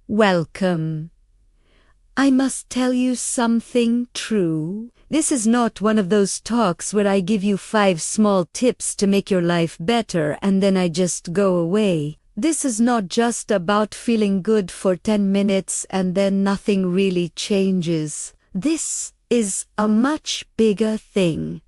Welcome. I must tell you something true. This is not one of those talks where I give you 5 small tips to make your life better and then I just go away. This is not just about feeling good for 10 minutes and then nothing really changes. This is a much bigger thing.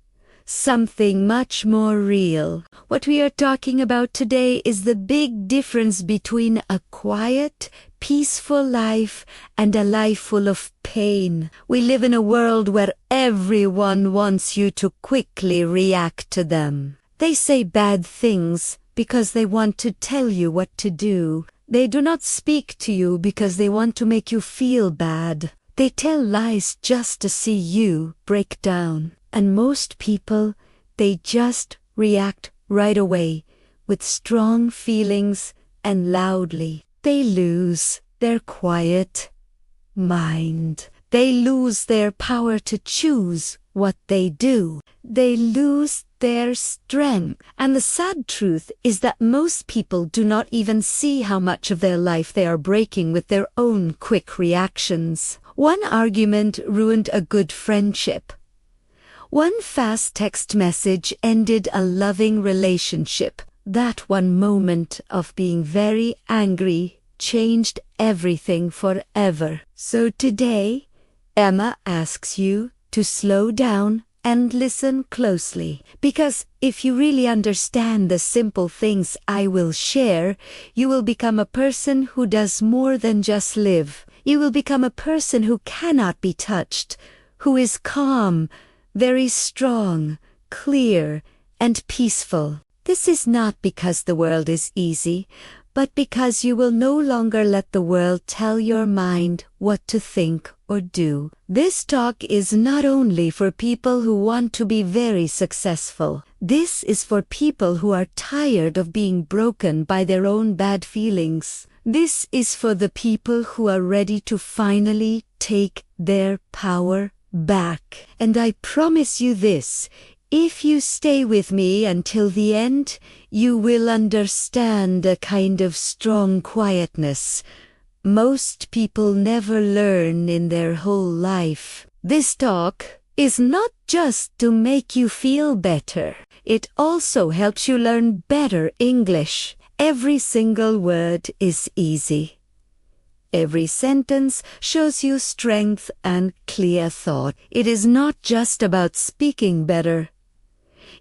Something much more real. What we are talking about today is the big difference between a quiet, peaceful life and a life full of pain. We live in a world where everyone wants you to quickly react to them. They say bad things because they want to tell you what to do. They do not speak to you because they want to make you feel bad. They tell lies just to see you break down. And most people, they just react right away with strong feelings and loudly. They lose their quiet mind. They lose their power to choose what they do. They lose their strength. And the sad truth is that most people do not even see how much of their life they are breaking with their own quick reactions. One argument ruined a good friendship. One fast text message ended a loving relationship. That one moment of being very angry changed everything forever. So today, Emma asks you to slow down and listen closely. Because if you really understand the simple things I will share, you will become a person who does more than just live. You will become a person who cannot be touched, who is calm, very strong, clear, and peaceful. This is not because the world is easy, but because you will no longer let the world tell your mind what to think or do. This talk is not only for people who want to be very successful. This is for people who are tired of being broken by their own bad feelings. This is for the people who are ready to finally take their power back. And I promise you this, if you stay with me until the end, you will understand a kind of strong quietness most people never learn in their whole life. This talk is not just to make you feel better. It also helps you learn better English. Every single word is easy. Every sentence shows you strength and clear thought. It is not just about speaking better.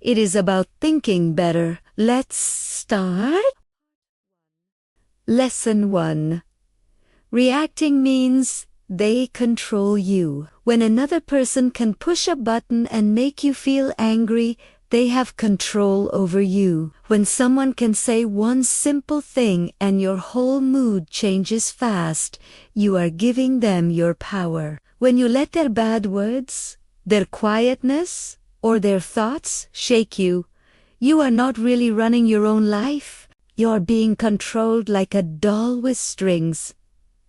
It is about thinking better. Let's start. Lesson 1. Reacting means they control you. When another person can push a button and make you feel angry, they have control over you. When someone can say one simple thing and your whole mood changes fast, you are giving them your power. When you let their bad words, their quietness, or their thoughts shake you, you are not really running your own life. You're being controlled like a doll with strings.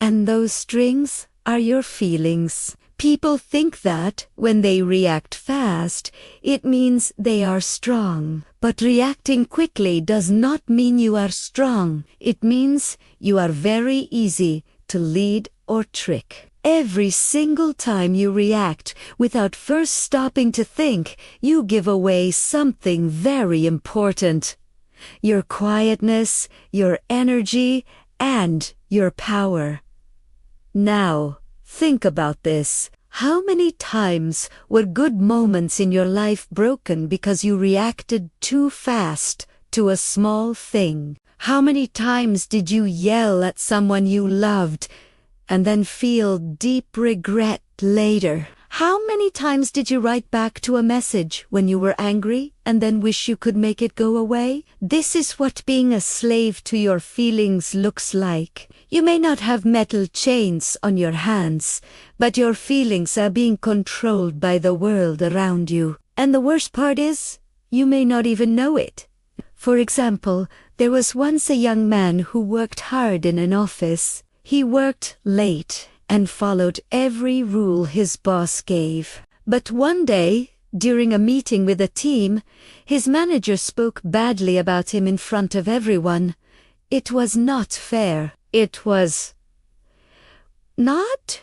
And those strings are your feelings. People think that when they react fast, it means they are strong. But reacting quickly does not mean you are strong. It means you are very easy to lead or trick. Every single time you react without first stopping to think, you give away something very important. Your quietness, your energy, and your power. Now, think about this. How many times were good moments in your life broken because you reacted too fast to a small thing? How many times did you yell at someone you loved and then feel deep regret later? How many times did you write back to a message when you were angry and then wish you could make it go away? This is what being a slave to your feelings looks like. You may not have metal chains on your hands, but your feelings are being controlled by the world around you. And the worst part is, you may not even know it. For example, there was once a young man who worked hard in an office. He worked late and followed every rule his boss gave. But one day, during a meeting with a team, his manager spoke badly about him in front of everyone. It was not fair. It was not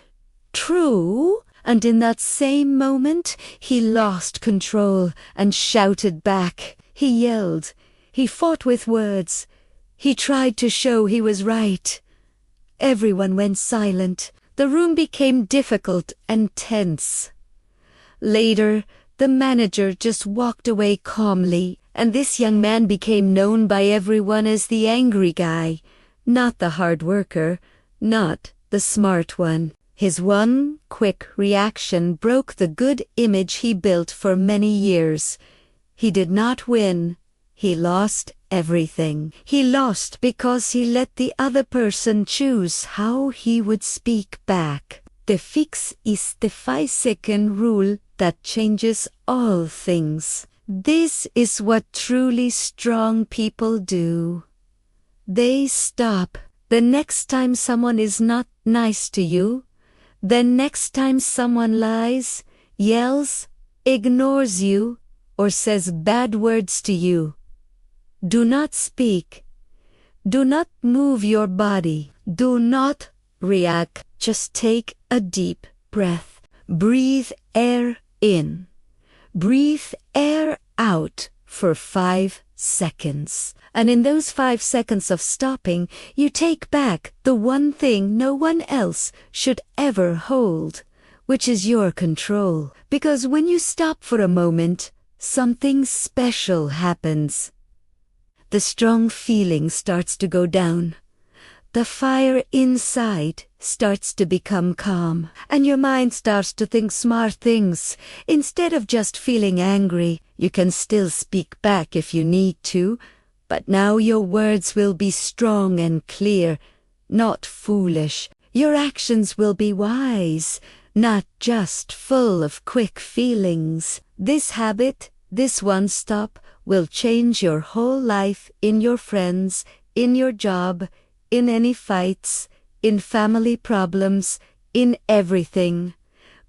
true. And in that same moment, he lost control and shouted back. He yelled. He fought with words. He tried to show he was right. Everyone went silent. The room became difficult and tense. Later, the manager just walked away calmly, and this young man became known by everyone as the angry guy, not the hard worker, not the smart one. His one quick reaction broke the good image he built for many years. He did not win. He lost everything. He lost because he let the other person choose how he would speak back. The fix is the 5-second rule that changes all things. This is what truly strong people do. They stop. The next time someone is not nice to you, the next time someone lies, yells, ignores you, or says bad words to you, do not speak. Do not move your body. Do not react. Just take a deep breath. Breathe air in. Breathe air out for 5 seconds. And in those 5 seconds of stopping, you take back the one thing no one else should ever hold, which is your control. Because when you stop for a moment, something special happens. The strong feeling starts to go down. The fire inside starts to become calm, and your mind starts to think smart things. Instead of just feeling angry, you can still speak back if you need to, but now your words will be strong and clear, not foolish. Your actions will be wise, not just full of quick feelings. This habit, this one stop, will change your whole life, in your friends, in your job, in any fights, in family problems, in everything.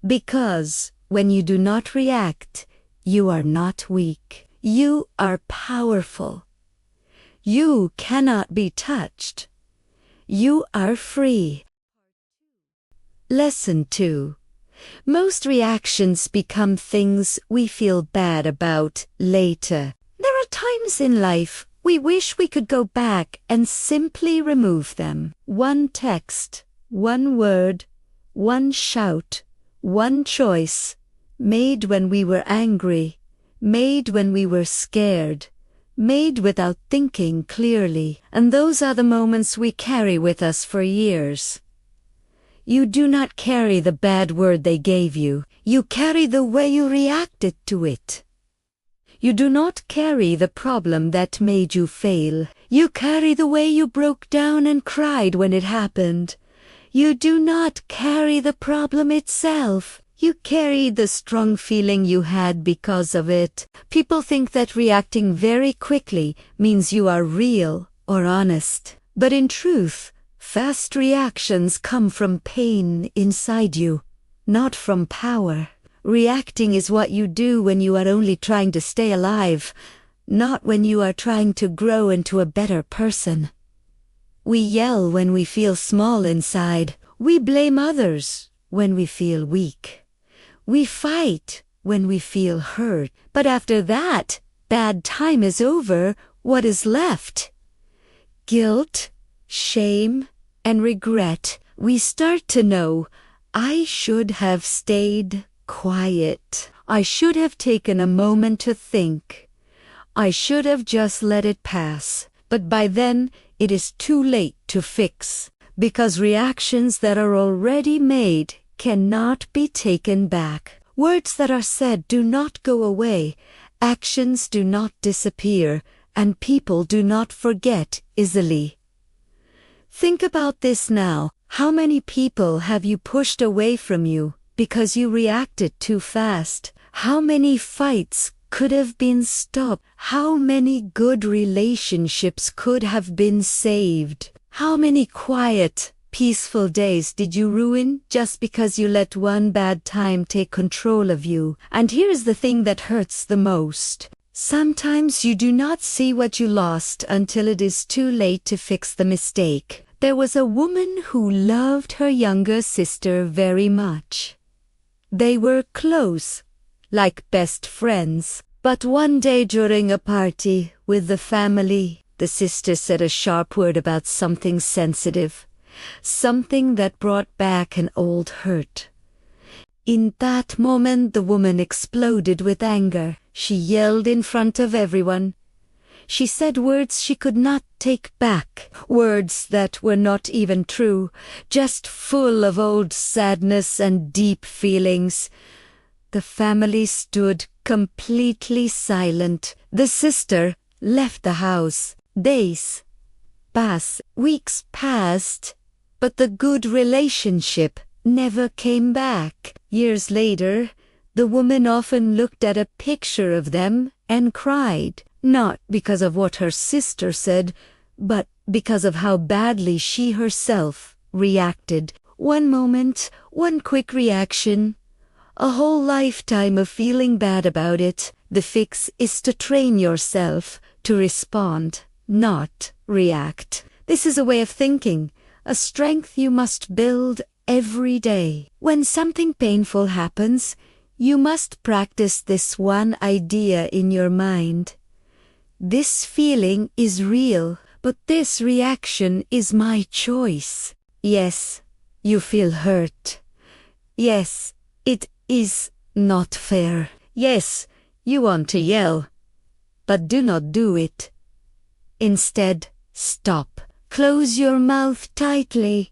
Because when you do not react, you are not weak. You are powerful. You cannot be touched. You are free. Lesson 2. Most reactions become things we feel bad about later. There are times in life we wish we could go back and simply remove them. One text, one word, one shout, one choice, made when we were angry, made when we were scared, made without thinking clearly. And those are the moments we carry with us for years. You do not carry the bad word they gave you. You carry the way you reacted to it. You do not carry the problem that made you fail. You carry the way you broke down and cried when it happened. You do not carry the problem itself. You carry the strong feeling you had because of it. People think that reacting very quickly means you are real or honest. But in truth, fast reactions come from pain inside you, not from power. Reacting is what you do when you are only trying to stay alive, not when you are trying to grow into a better person. We yell when we feel small inside. We blame others when we feel weak. We fight when we feel hurt. But after that bad time is over, what is left? Guilt, shame, and regret. We start to know, I should have stayed quiet. I should have taken a moment to think. I should have just let it pass. But by then, it is too late to fix, because reactions that are already made cannot be taken back. Words that are said do not go away, actions do not disappear, and people do not forget easily. Think about this now. How many people have you pushed away from you because you reacted too fast? How many fights could have been stopped? How many good relationships could have been saved? How many quiet, peaceful days did you ruin just because you let one bad time take control of you? And here's the thing that hurts the most. Sometimes you do not see what you lost until it is too late to fix the mistake. There was a woman who loved her younger sister very much. They were close, like best friends. But one day during a party with the family, the sister said a sharp word about something sensitive, something that brought back an old hurt. In that moment, the woman exploded with anger. She yelled in front of everyone. She said words she could not take back, words that were not even true, just full of old sadness and deep feelings. The family stood completely silent. The sister left the house. Days passed, weeks passed, but the good relationship never came back. Years later, the woman often looked at a picture of them and cried, not because of what her sister said, but because of how badly she herself reacted. One moment, one quick reaction, a whole lifetime of feeling bad about it. The fix is to train yourself to respond, not react. This is a way of thinking, a strength you must build every day. When something painful happens, you must practice this one idea in your mind. This feeling is real, but this reaction is my choice. Yes, you feel hurt. Yes, it is not fair. Yes, you want to yell, but do not do it. Instead, stop. Close your mouth tightly.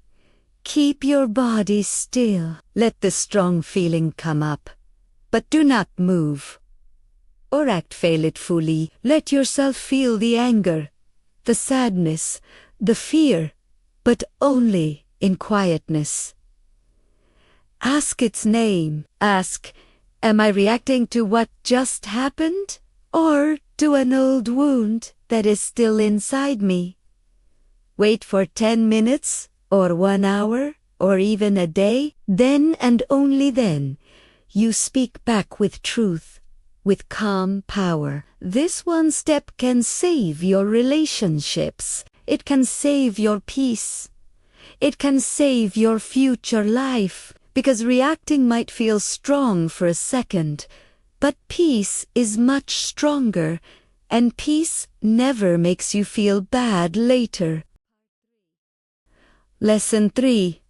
Keep your body still. Let the strong feeling come up, but do not move or act faithfully. Let yourself feel the anger, the sadness, the fear, but only in quietness. Ask its name. Ask, am I reacting to what just happened, or to an old wound that is still inside me? Wait for 10 minutes, or 1 hour, or even a day. Then and only then, you speak back with truth, with calm power. This one step can save your relationships. It can save your peace. It can save your future life, because reacting might feel strong for a second, but peace is much stronger, and peace never makes you feel bad later. Lesson 3.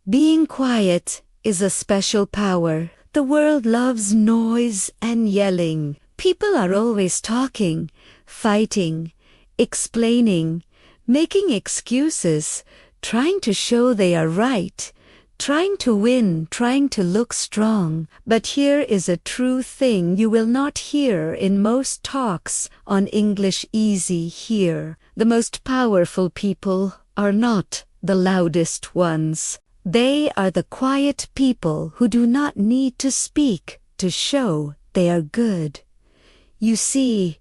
Being quiet is a special power. The world loves noise and yelling. People are always talking, fighting, explaining, making excuses, trying to show they are right, trying to win, trying to look strong. But here is a true thing you will not hear in most talks on English Easy here. The most powerful people are not the loudest ones. They are the quiet people who do not need to speak to show they are good. You see,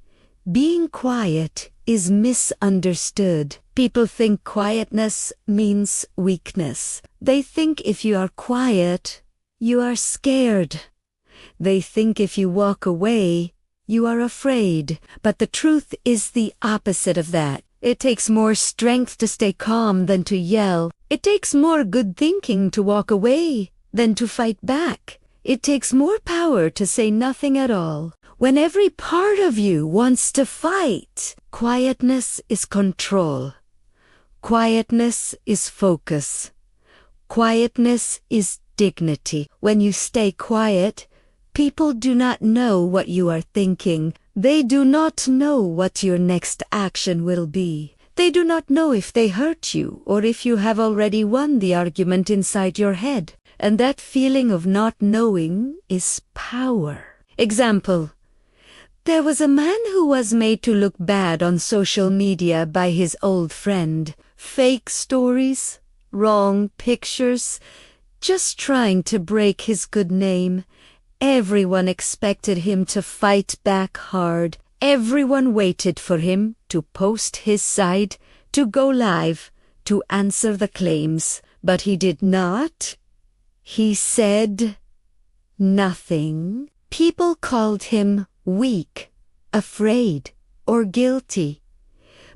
being quiet is misunderstood. People think quietness means weakness. They think if you are quiet, you are scared. They think if you walk away, you are afraid. But the truth is the opposite of that. It takes more strength to stay calm than to yell. It takes more good thinking to walk away than to fight back. It takes more power to say nothing at all. When every part of you wants to fight, quietness is control. Quietness is focus. Quietness is dignity. When you stay quiet, people do not know what you are thinking. They do not know what your next action will be. They do not know if they hurt you or if you have already won the argument inside your head. And that feeling of not knowing is power. Example. There was a man who was made to look bad on social media by his old friend. Fake stories, wrong pictures, just trying to break his good name. Everyone expected him to fight back hard. Everyone waited for him to post his side, to go live, to answer the claims. But he did not. He said nothing. People called him weak, afraid, or guilty.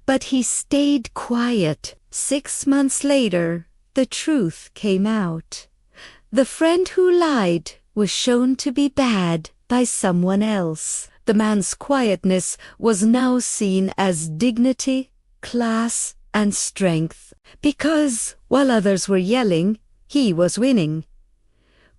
But he stayed quiet. 6 months later, the truth came out. The friend who lied was shown to be bad by someone else. The man's quietness was now seen as dignity, class, and strength, because while others were yelling, he was winning.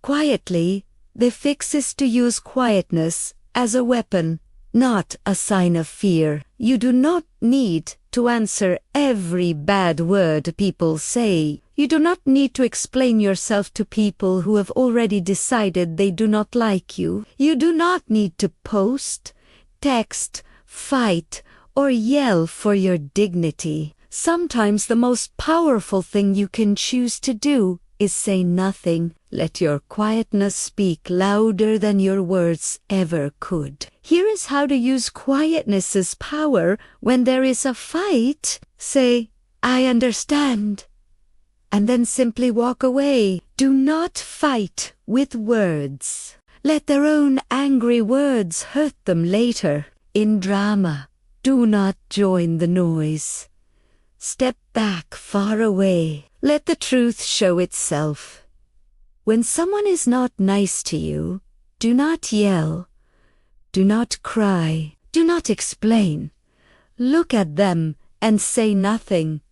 Quietly, the fix is to use quietness as a weapon, not a sign of fear. You do not need to answer every bad word people say. You do not need to explain yourself to people who have already decided they do not like you. You do not need to post, text, fight, or yell for your dignity. Sometimes the most powerful thing you can choose to do is say nothing. Let your quietness speak louder than your words ever could. Here is how to use quietness as power when there is a fight. Say, "I understand," and then simply walk away. Do not fight with words. Let their own angry words hurt them later. In drama, do not join the noise. Step back far away. Let the truth show itself. When someone is not nice to you, do not yell. Do not cry. Do not explain. Look at them and say nothing.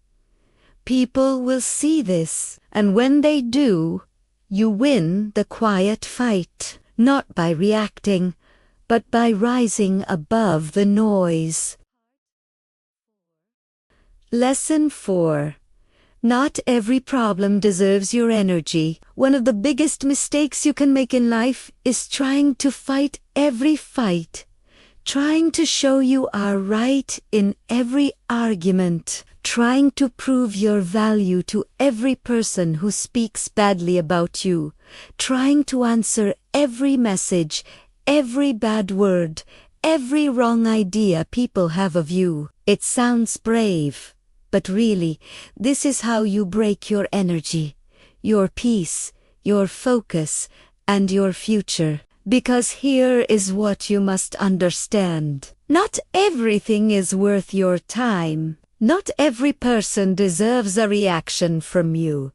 People will see this, and when they do, you win the quiet fight, not by reacting, but by rising above the noise. Lesson 4. Not every problem deserves your energy. One of the biggest mistakes you can make in life is trying to fight every fight, trying to show you are right in every argument, trying to prove your value to every person who speaks badly about you, trying to answer every message, every bad word, every wrong idea people have of you. It sounds brave, but really, this is how you break your energy, your peace, your focus, and your future. Because here is what you must understand. Not everything is worth your time. Not every person deserves a reaction from you.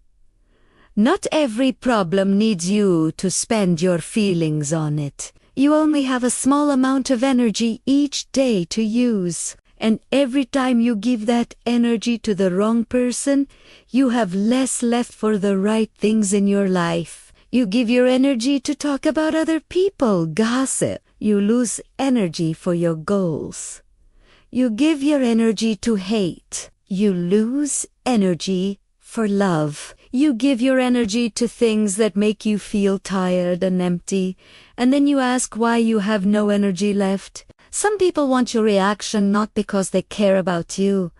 Not every problem needs you to spend your feelings on it. You only have a small amount of energy each day to use. And every time you give that energy to the wrong person, you have less left for the right things in your life. You give your energy to talk about other people, gossip. You lose energy for your goals. You give your energy to hate. You lose energy for love. You give your energy to things that make you feel tired and empty, and then you ask why you have no energy left. Some people want your reaction not because they care about you,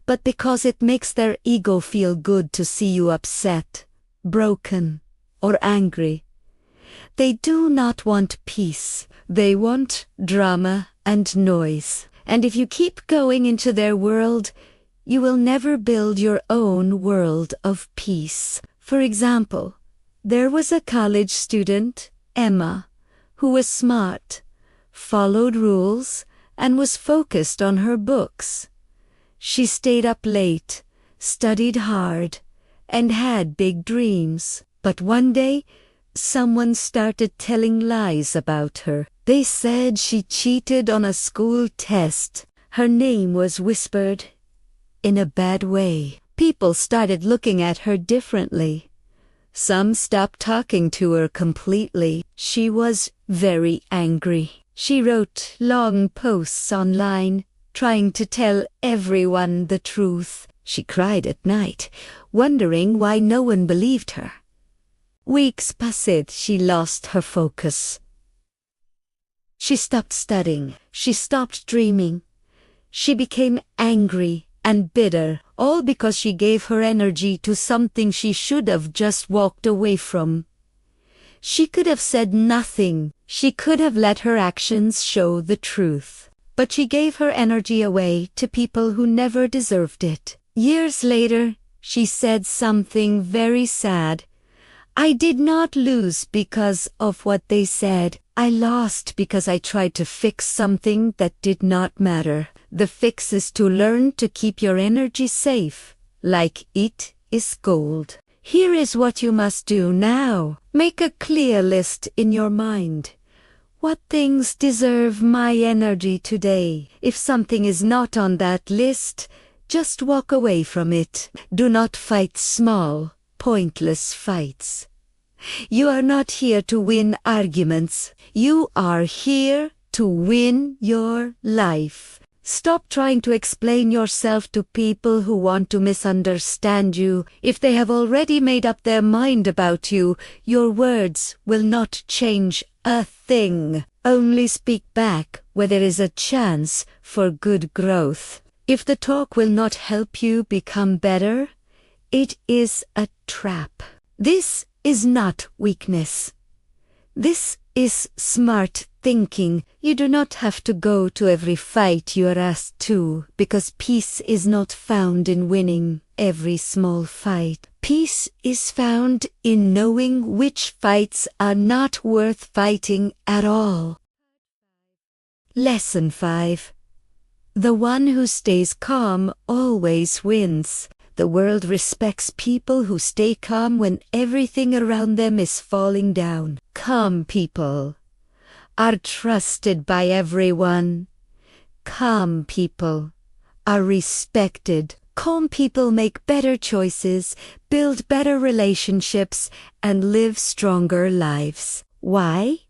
but because it makes their ego feel good to see you upset, broken, or angry. They do not want peace. They want drama and noise. And if you keep going into their world, you will never build your own world of peace. For example, there was a college student, Emma, who was smart, followed rules, and was focused on her books. She stayed up late, studied hard, and had big dreams. But one day, someone started telling lies about her. They said she cheated on a school test. Her name was whispered in a bad way. People started looking at her differently. Some stopped talking to her completely. She was very angry. She wrote long posts online, trying to tell everyone the truth. She cried at night, wondering why no one believed her. Weeks passed. She lost her focus. She stopped studying. She stopped dreaming. She became angry and bitter, all because she gave her energy to something she should have just walked away from. She could have said nothing. She could have let her actions show the truth. But she gave her energy away to people who never deserved it. Years later, she said something very sad. I did not lose because of what they said. I lost because I tried to fix something that did not matter. The fix is to learn to keep your energy safe, like it is gold. Here is what you must do now. Make a clear list in your mind. What things deserve my energy today? If something is not on that list, just walk away from it. Do not fight small, pointless fights. You are not here to win arguments. You are here to win your life. Stop trying to explain yourself to people who want to misunderstand you. If they have already made up their mind about you, your words will not change a thing. Only speak back where there is a chance for good growth. If the talk will not help you become better, it is a trap. This is not weakness. This is smart thinking. You do not have to go to every fight you are asked to, because peace is not found in winning every small fight. Peace is found in knowing which fights are not worth fighting at all. Lesson 5. The one who stays calm always wins. The world respects people who stay calm when everything around them is falling down. Calm people are trusted by everyone. Calm people are respected. Calm people make better choices, build better relationships, and live stronger lives. Why?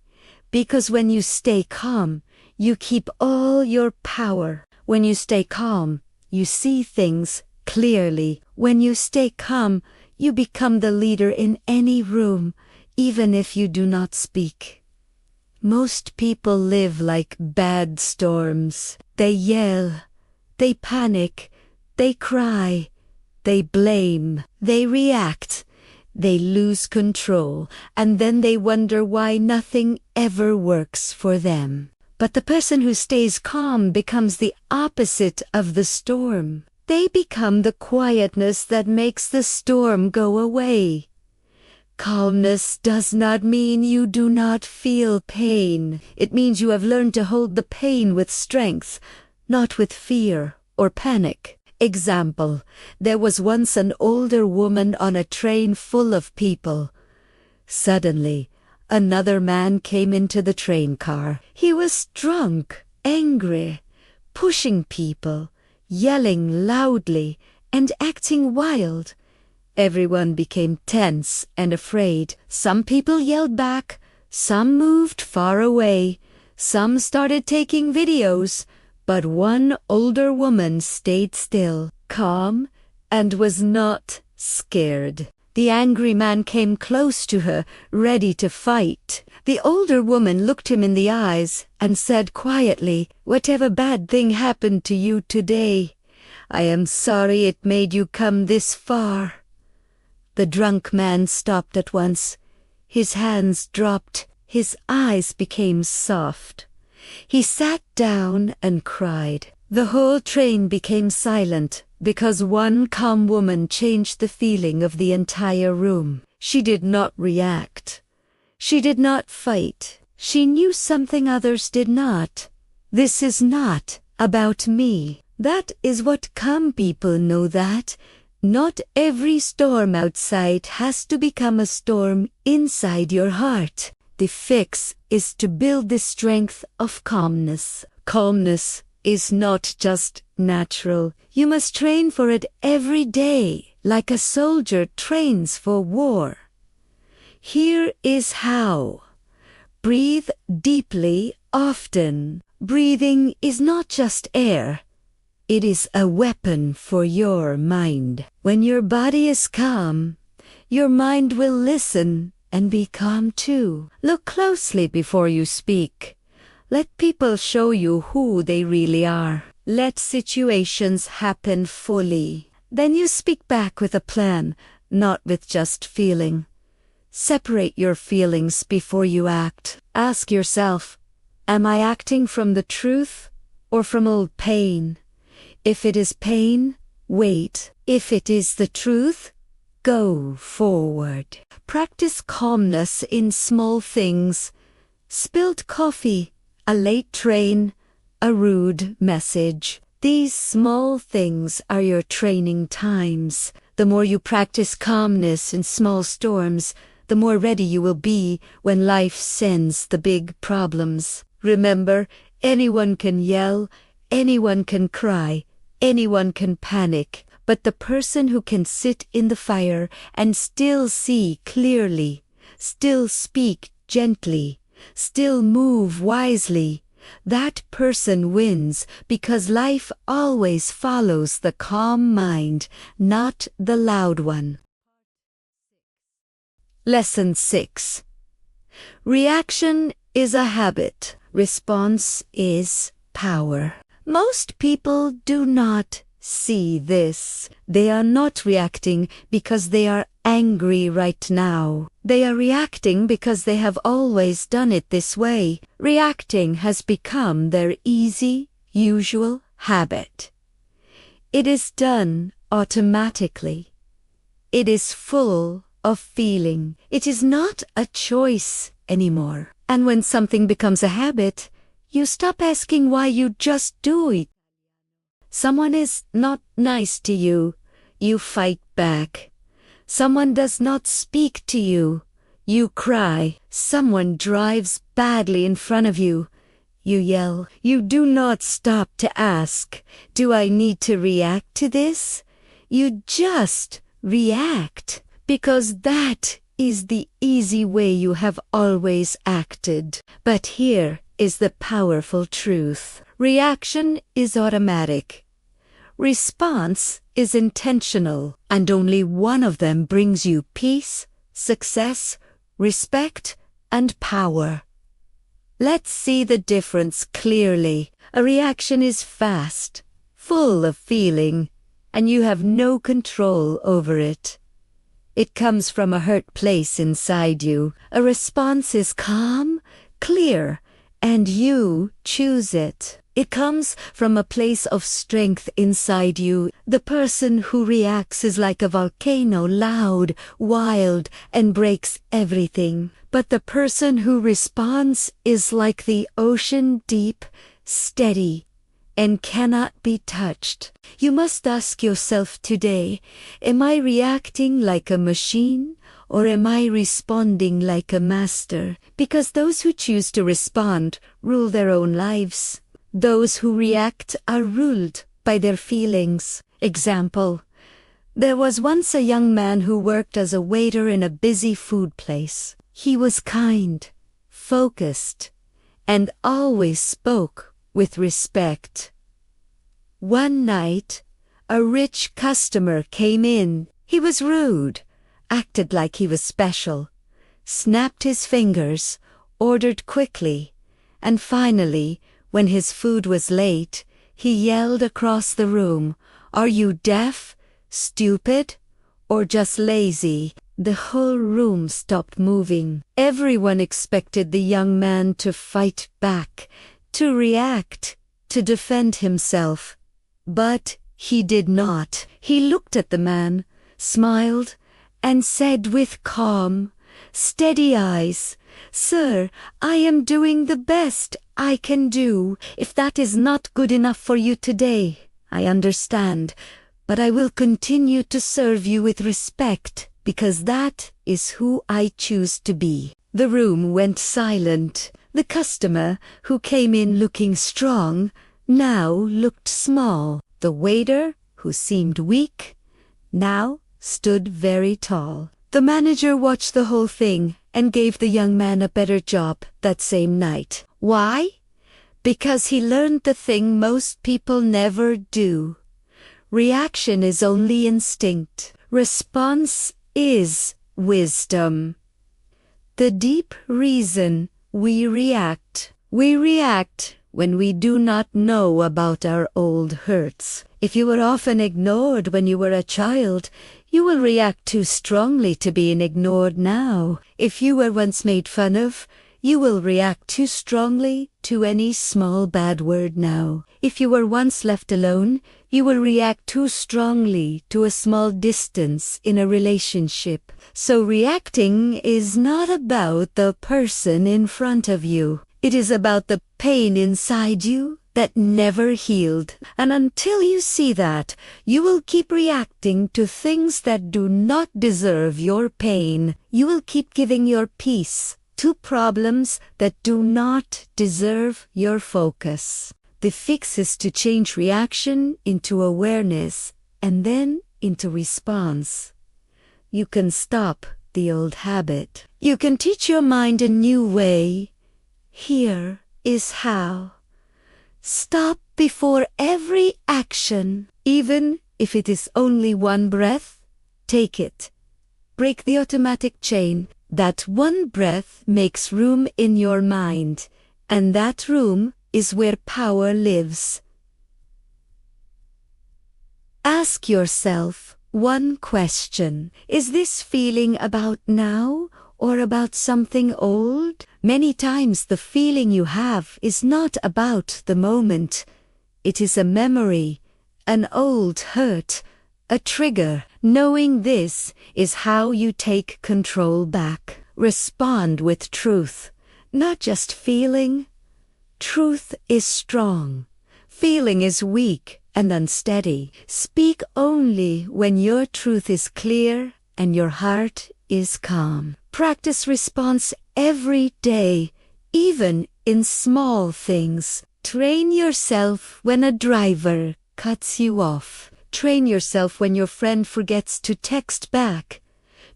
Because when you stay calm, you keep all your power. When you stay calm, you see things clearly. When you stay calm, you become the leader in any room, even if you do not speak. Most people live like bad storms. They yell, they panic, they cry, they blame, they react, they lose control, and then they wonder why nothing ever works for them. But the person who stays calm becomes the opposite of the storm. They become the quietness that makes the storm go away. Calmness does not mean you do not feel pain. It means you have learned to hold the pain with strength, not with fear or panic. Example: there was once an older woman on a train full of people. Suddenly, another man came into the train car. He was drunk, angry, pushing people, yelling loudly, and acting wild. Everyone became tense and afraid. Some people yelled back, some moved far away, some started taking videos, but one older woman stayed still, calm, and was not scared. The angry man came close to her, ready to fight. The older woman looked him in the eyes and said quietly, "Whatever bad thing happened to you today, I am sorry it made you come this far." The drunk man stopped at once. His hands dropped. His eyes became soft. He sat down and cried. The whole train became silent because one calm woman changed the feeling of the entire room. She did not react. She did not fight. She knew something others did not. This is not about me. That is what calm people know, that not every storm outside has to become a storm inside your heart. The fix is to build the strength of calmness. Calmness is not just natural. You must train for it every day, like a soldier trains for war. Here is how. Breathe deeply, often. Breathing is not just air. It is a weapon for your mind. When your body is calm, your mind will listen and be calm too. Look closely before you speak. Let people show you who they really are. Let situations happen fully. Then you speak back with a plan, not with just feeling. Separate your feelings before you act. Ask yourself, am I acting from the truth or from old pain? If it is pain, wait. If it is the truth, go forward. Practice calmness in small things. Spilled coffee, a late train, a rude message. These small things are your training times. The more you practice calmness in small storms, the more ready you will be when life sends the big problems. Remember, anyone can yell, anyone can cry, anyone can panic, but the person who can sit in the fire and still see clearly, still speak gently, still move wisely, that person wins, because life always follows the calm mind, not the loud one. Lesson 6. Reaction is a habit. Response is power. Most people do not see this. They are not reacting because they are angry right now. They are reacting because they have always done it this way. Reacting has become their easy, usual habit. It is done automatically. It is full of feeling. It is not a choice anymore. And when something becomes a habit, you stop asking why, you just do it. Someone is not nice to you, you fight back. Someone does not speak to you, you cry. Someone drives badly in front of you, you yell. You do not stop to ask, do I need to react to this? You just react, because that is the easy way you have always acted. But here is the powerful truth. Reaction is automatic. Response is intentional, and only one of them brings you peace, success, respect, and power. Let's see the difference clearly. A reaction is fast, full of feeling, and you have no control over it. It comes from a hurt place inside you. A response is calm, clear, and you choose it. It comes from a place of strength inside you. The person who reacts is like a volcano, loud, wild, and breaks everything. But the person who responds is like the ocean, deep, steady, and cannot be touched. You must ask yourself today, am I reacting like a machine, or am I responding like a master? Because those who choose to respond rule their own lives. Those who react are ruled by their feelings. Example: there was once a young man who worked as a waiter in a busy food place. He was kind, focused, and always spoke with respect. One night, a rich customer came in. He was rude, acted like he was special, snapped his fingers, ordered quickly, and finally, when his food was late, he yelled across the room, "Are you deaf, stupid, or just lazy?" The whole room stopped moving. Everyone expected the young man to fight back, to react, to defend himself. But he did not. He looked at the man, smiled, and said with calm, steady eyes, "Sir, I am doing the best I can do. If that is not good enough for you today, I understand, but I will continue to serve you with respect, because that is who I choose to be." The room went silent. The customer, who came in looking strong, now looked small. The waiter, who seemed weak, now stood very tall. The manager watched the whole thing and gave the young man a better job that same night. Why? Because he learned the thing most people never do. Reaction is only instinct. Response is wisdom. The deep reason we react when we do not know about our old hurts. If you were often ignored when you were a child, you will react too strongly to being ignored now. If you were once made fun of, you will react too strongly to any small bad word now. If you were once left alone, you will react too strongly to a small distance in a relationship. So reacting is not about the person in front of you. It is about the pain inside you that never healed. And until you see that, you will keep reacting to things that do not deserve your pain. You will keep giving your peace to problems that do not deserve your focus. The fix is to change reaction into awareness and then into response. You can stop the old habit. You can teach your mind a new way. Here is how. Stop before every action, even if it is only one breath. Take it. Break the automatic chain. That one breath makes room in your mind, and that room is where power lives. Ask yourself one question. Is this feeling about now or about something old? Many times the feeling you have is not about the moment. It is a memory, an old hurt, a trigger. Knowing this is how you take control back. Respond with truth, not just feeling. Truth is strong. Feeling is weak and unsteady. Speak only when your truth is clear and your heart is calm. Practice response every day, even in small things. Train yourself when a driver cuts you off. Train yourself when your friend forgets to text back.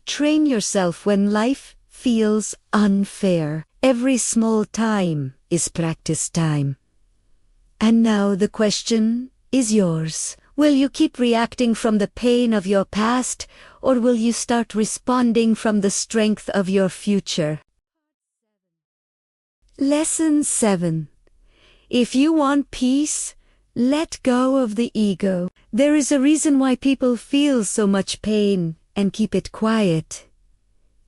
Train yourself when life feels unfair. Every small time is practice time. And now the question is yours. Will you keep reacting from the pain of your past, or will you start responding from the strength of your future? Lesson 7. If you want peace, let go of the ego. There is a reason why people feel so much pain and keep it quiet.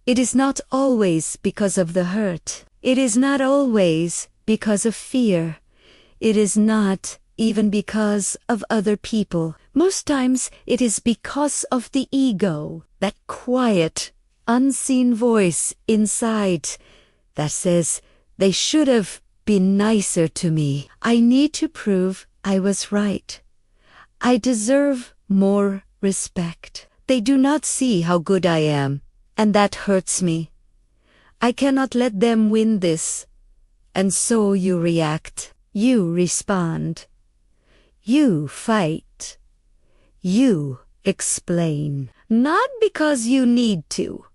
It is not always because of the hurt. It is not always because of fear. It is not even because of other people. Most times it is because of the ego, that quiet, unseen voice inside that says, they should have been nicer to me. I need to prove I was right. I deserve more respect. They do not see how good I am, and that hurts me. I cannot let them win this. And so you react. You respond. You fight. You explain. Not because you need to,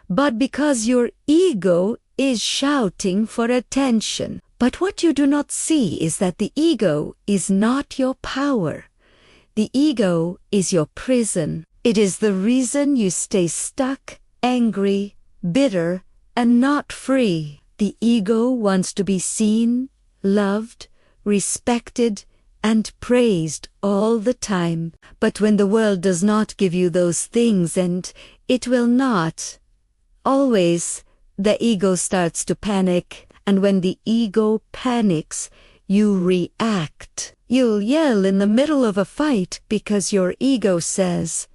but because your ego is shouting for attention. But what you do not see is that the ego is not your power. The ego is your prison. It is the reason you stay stuck, angry, bitter, and not free. The ego wants to be seen, loved, respected, and praised all the time. But when the world does not give you those things, and it will not, always, the ego starts to panic. And when the ego panics, you react. You'll yell in the middle of a fight because your ego says,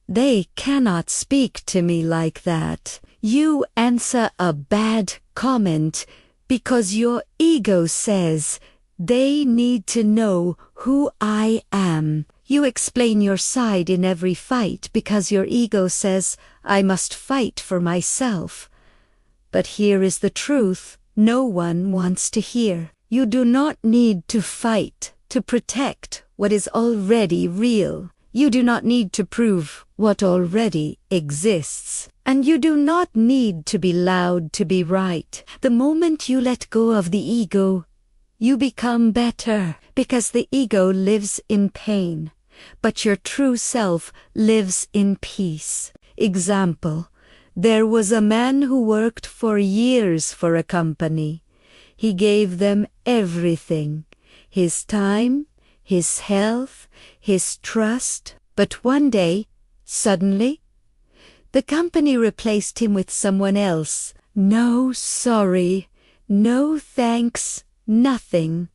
they cannot speak to me like that. You answer a bad comment because your ego says, they need to know who I am. You explain your side in every fight because your ego says, I must fight for myself. But here is the truth no one wants to hear. You do not need to fight to protect what is already real. You do not need to prove what already exists. And you do not need to be loud to be right. The moment you let go of the ego, you become better, because the ego lives in pain, but your true self lives in peace. Example, there was a man who worked for years for a company. He gave them everything, his time, his health, his trust. But one day, suddenly, the company replaced him with someone else. No sorry, no thanks, nothing.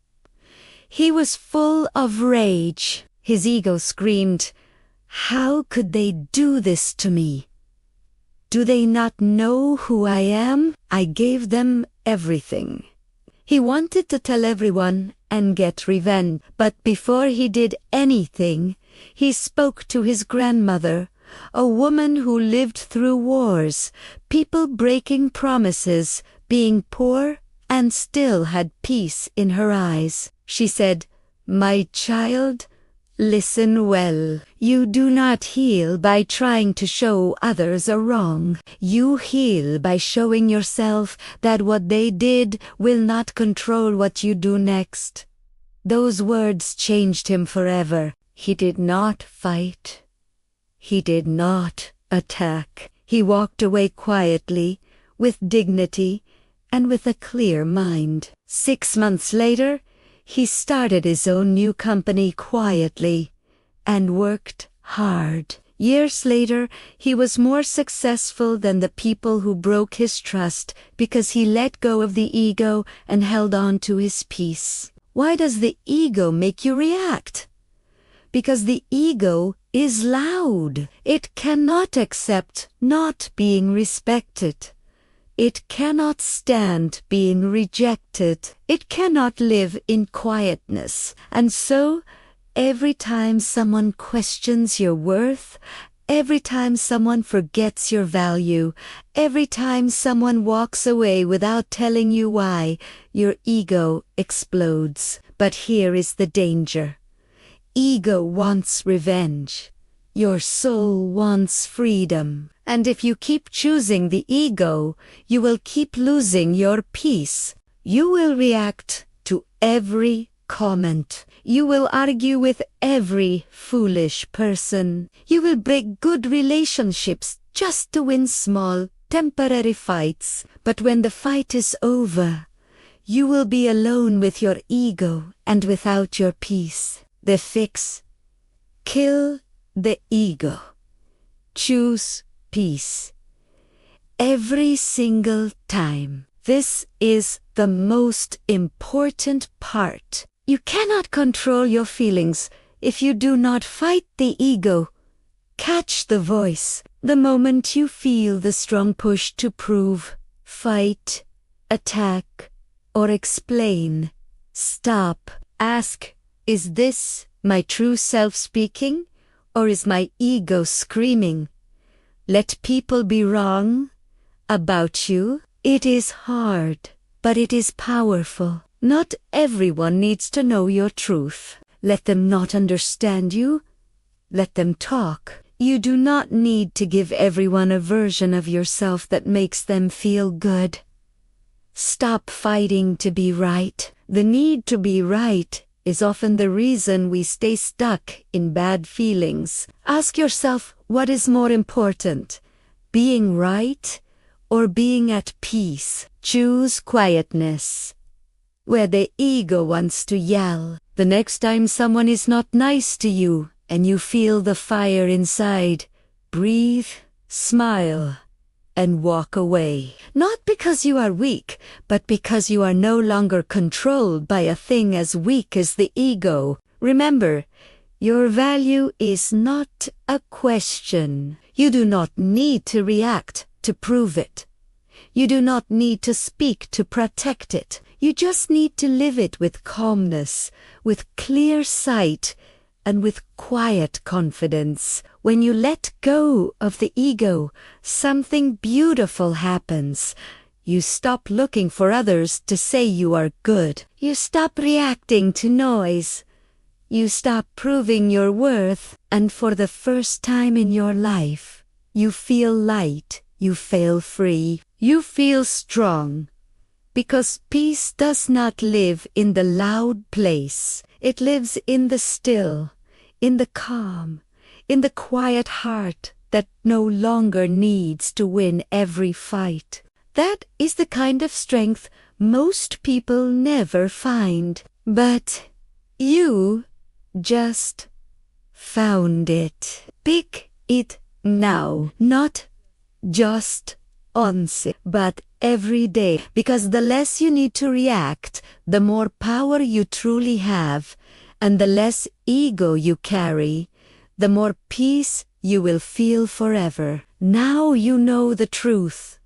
He was full of rage. His ego screamed, how could they do this to me? Do they not know who I am? I gave them everything. He wanted to tell everyone and get revenge, but before he did anything, he spoke to his grandmother, a woman who lived through wars, people breaking promises, being poor, and still had peace in her eyes. She said, "My child, listen well. You do not heal by trying to show others a wrong. You heal by showing yourself that what they did will not control what you do next." Those words changed him forever. He did not fight. He did not attack. He walked away quietly, with dignity, and with a clear mind. 6 months later, he started his own new company quietly and worked hard. Years later, he was more successful than the people who broke his trust because he let go of the ego and held on to his peace. Why does the ego make you react? Because the ego is loud. It cannot accept not being respected. It cannot stand being rejected. It cannot live in quietness. And so, every time someone questions your worth, every time someone forgets your value, every time someone walks away without telling you why, your ego explodes. But here is the danger. Ego wants revenge. Your soul wants freedom. And if you keep choosing the ego, you will keep losing your peace. You will react to every comment. You will argue with every foolish person. You will break good relationships just to win small, temporary fights. But when the fight is over, you will be alone with your ego and without your peace. The fix: kill the ego. Choose peace. Every single time. This is the most important part. You cannot control your feelings if you do not fight the ego. Catch the voice. The moment you feel the strong push to prove, fight, attack, or explain, stop. Ask, is this my true self speaking, or is my ego screaming? Let people be wrong about you. It is hard, but it is powerful. Not everyone needs to know your truth. Let them not understand you. Let them talk. You do not need to give everyone a version of yourself that makes them feel good. Stop fighting to be right. The need to be right is often the reason we stay stuck in bad feelings. Ask yourself, what is more important, being right or being at peace? Choose quietness, where the ego wants to yell. The next time someone is not nice to you and you feel the fire inside, breathe, smile, and walk away. Not because you are weak, but because you are no longer controlled by a thing as weak as the ego. Remember, your value is not a question. You do not need to react to prove it. You do not need to speak to protect it. You just need to live it with calmness, with clear sight, and with quiet confidence. When you let go of the ego, something beautiful happens. You stop looking for others to say you are good. You stop reacting to noise. You stop proving your worth, and for the first time in your life, you feel light, you feel free, you feel strong. Because peace does not live in the loud place. It lives in the still, in the calm, in the quiet heart that no longer needs to win every fight. That is the kind of strength most people never find. But you just found it. Pick it now. Not just once, but every day. Because the less you need to react, the more power you truly have, and the less ego you carry, the more peace you will feel forever. Now you know the truth.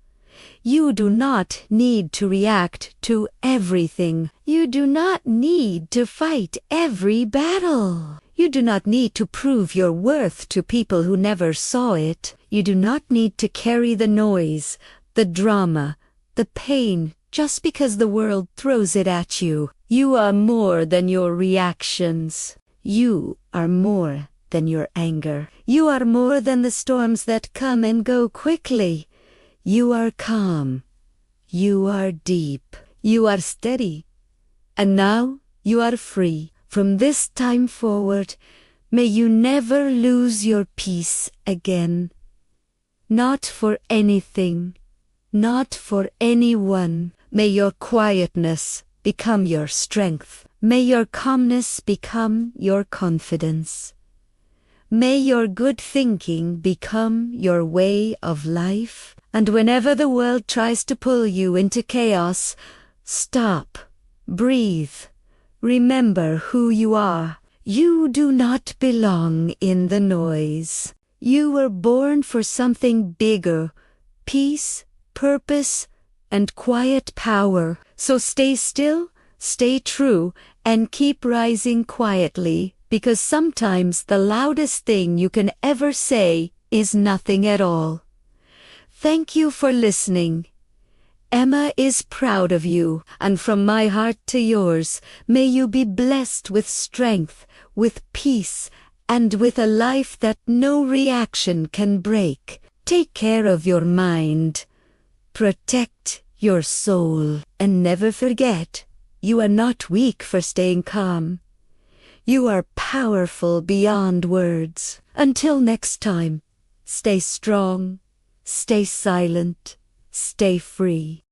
You do not need to react to everything. You do not need to fight every battle. You do not need to prove your worth to people who never saw it. You do not need to carry the noise, the drama, the pain, just because the world throws it at you. You are more than your reactions. You are more than your anger. You are more than the storms that come and go quickly. You are calm. You are deep. You are steady. And now you are free. From this time forward, may you never lose your peace again. Not for anything, not for anyone. May your quietness become your strength. May your calmness become your confidence. May your good thinking become your way of life. And whenever the world tries to pull you into chaos, stop, breathe. Remember who you are. You do not belong in the noise. You were born for something bigger, peace, purpose, and quiet power. So stay still, stay true, and keep rising quietly, because sometimes the loudest thing you can ever say is nothing at all. Thank you for listening. Emma is proud of you, and from my heart to yours, may you be blessed with strength, with peace, and with a life that no reaction can break. Take care of your mind. Protect your soul. And never forget, you are not weak for staying calm. You are powerful beyond words. Until next time, stay strong, stay silent, stay free.